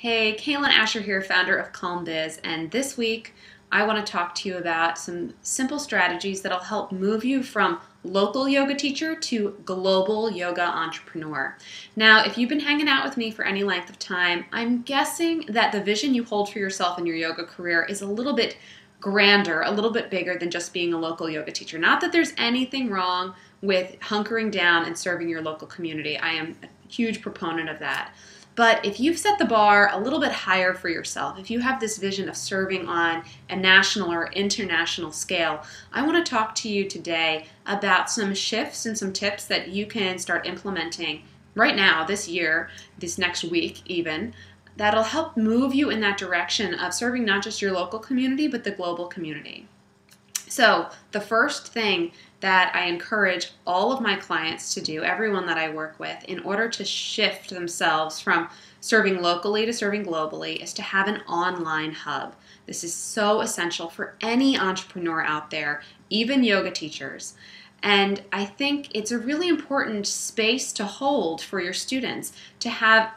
Hey, Cailen Ascher here, founder of Calm Biz, and this week I want to talk to you about some simple strategies that'll help move you from local yoga teacher to global yoga entrepreneur. Now, if you've been hanging out with me for any length of time, I'm guessing that the vision you hold for yourself in your yoga career is a little bit grander, a little bit bigger than just being a local yoga teacher. Not that there's anything wrong with hunkering down and serving your local community. I am a huge proponent of that. But if you've set the bar a little bit higher for yourself, if you have this vision of serving on a national or international scale, I want to talk to you today about some shifts and some tips that you can start implementing right now, this year, this next week even, that'll help move you in that direction of serving not just your local community, but the global community. So the first thing that I encourage all of my clients to do, everyone that I work with, in order to shift themselves from serving locally to serving globally, is to have an online hub. This is so essential for any entrepreneur out there, even yoga teachers. And I think it's a really important space to hold for your students, to have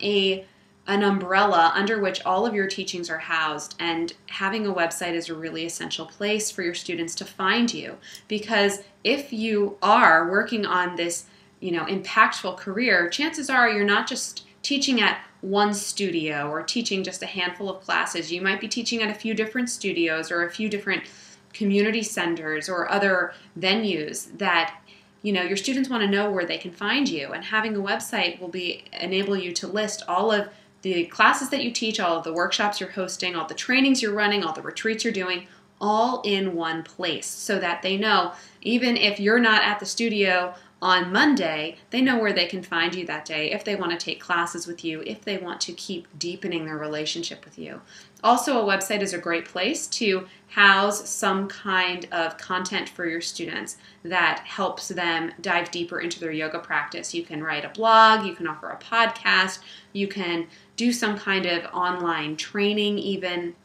an umbrella under which all of your teachings are housed, and having a website is a really essential place for your students to find you, because if you are working on this, impactful career, chances are you're not just teaching at one studio or teaching just a handful of classes. You might be teaching at a few different studios or a few different community centers or other venues that your students want to know where they can find you, and having a website will enable you to list all of the classes that you teach, all of the workshops you're hosting, all the trainings you're running, all the retreats you're doing, all in one place, so that they know, even if you're not at the studio on Monday, they know where they can find you that day if they want to take classes with you, if they want to keep deepening their relationship with you. Also, a website is a great place to house some kind of content for your students that helps them dive deeper into their yoga practice. You can write a blog, you can offer a podcast, you can do some kind of online training even.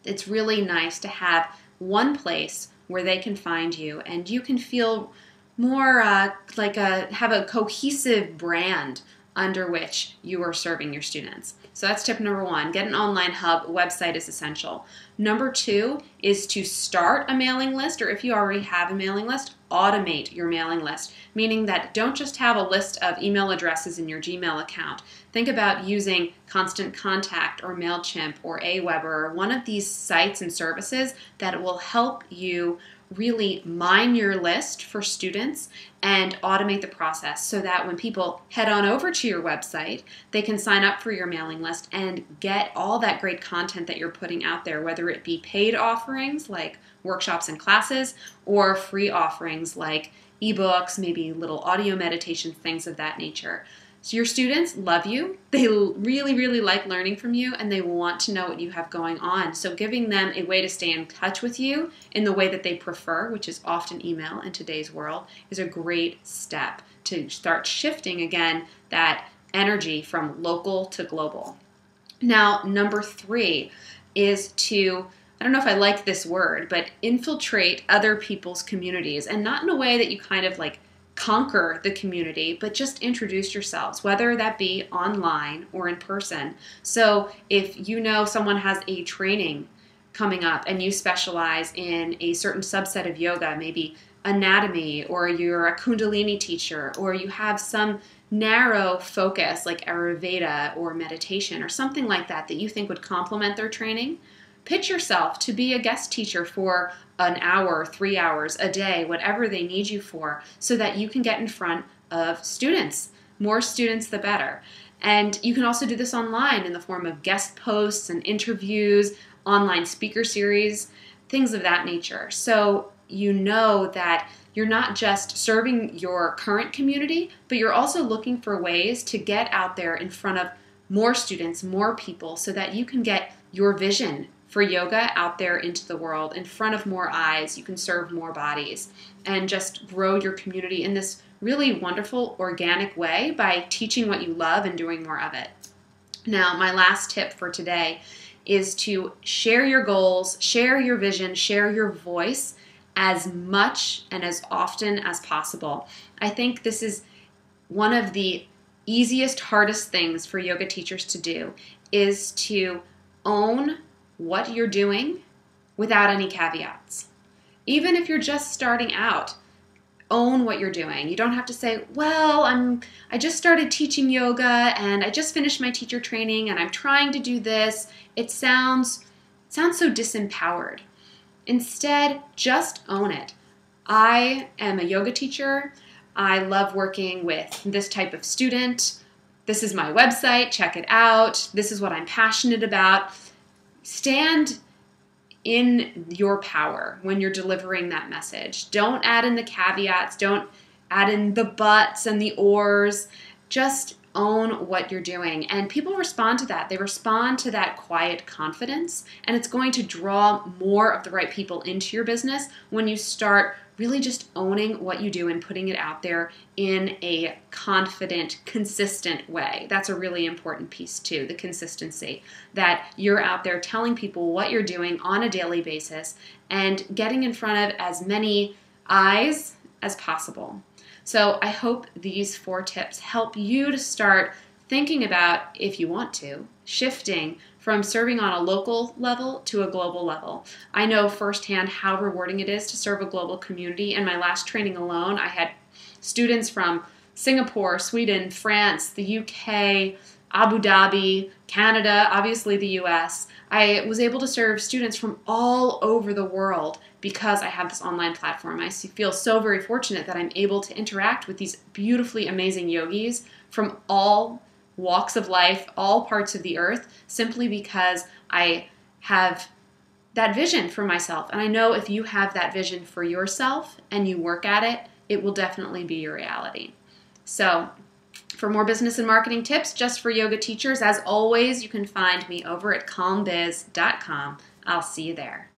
It's really nice to have one place where they can find you, and you can feel more have a cohesive brand under which you are serving your students. So that's tip number one. Get an online hub. Website is essential. Number two is to start a mailing list, or if you already have a mailing list, automate your mailing list, meaning that don't just have a list of email addresses in your Gmail account. Think about using Constant Contact or MailChimp or Aweber or one of these sites and services that will help you really mine your list for students and automate the process, so that when people head on over to your website, they can sign up for your mailing list and get all that great content that you're putting out there, whether it be paid offerings like workshops and classes, or free offerings like ebooks, maybe little audio meditations, things of that nature. So your students love you, they really, really like learning from you, and they want to know what you have going on. So giving them a way to stay in touch with you in the way that they prefer, which is often email in today's world, is a great step to start shifting again that energy from local to global. Now, number three is to, I don't know if I like this word, but infiltrate other people's communities, and not in a way that you kind of conquer the community, but just introduce yourselves, whether that be online or in person. So if you know someone has a training coming up and you specialize in a certain subset of yoga, maybe anatomy, or you're a Kundalini teacher, or you have some narrow focus like Ayurveda or meditation or something like that that you think would complement their training, pitch yourself to be a guest teacher for an hour, 3 hours a day, whatever they need you for, so that you can get in front of students. More students, the better. And you can also do this online in the form of guest posts and interviews, online speaker series, things of that nature. So you know that you're not just serving your current community, but you're also looking for ways to get out there in front of more students, more people, so that you can get your vision for yoga out there into the world, in front of more eyes. You can serve more bodies and just grow your community in this really wonderful, organic way by teaching what you love and doing more of it. Now, my last tip for today is to share your goals, share your vision, share your voice as much and as often as possible. I think this is one of the easiest, hardest things for yoga teachers to do is to own what you're doing without any caveats. Even if you're just starting out, own what you're doing. You don't have to say, well, I just started teaching yoga and I just finished my teacher training and I'm trying to do this. It sounds so disempowered. Instead, just own it. I am a yoga teacher. I love working with this type of student. This is my website. Check it out. This is what I'm passionate about. Stand in your power when you're delivering that message. Don't add in the caveats. Don't add in the buts and the ors. Just own what you're doing. And people respond to that. They respond to that quiet confidence, and it's going to draw more of the right people into your business when you start really just owning what you do and putting it out there in a confident, consistent way. That's a really important piece too, the consistency, that you're out there telling people what you're doing on a daily basis and getting in front of as many eyes as possible. So I hope these 4 tips help you to start thinking about, if you want to, shifting from serving on a local level to a global level. I know firsthand how rewarding it is to serve a global community. In my last training alone, I had students from Singapore, Sweden, France, the UK, Abu Dhabi, Canada, obviously the US. I was able to serve students from all over the world because I have this online platform. I feel so very fortunate that I'm able to interact with these beautifully amazing yogis from all walks of life, all parts of the earth, simply because I have that vision for myself. And I know if you have that vision for yourself and you work at it, it will definitely be your reality. So for more business and marketing tips just for yoga teachers, as always, you can find me over at calmbiz.com. I'll see you there.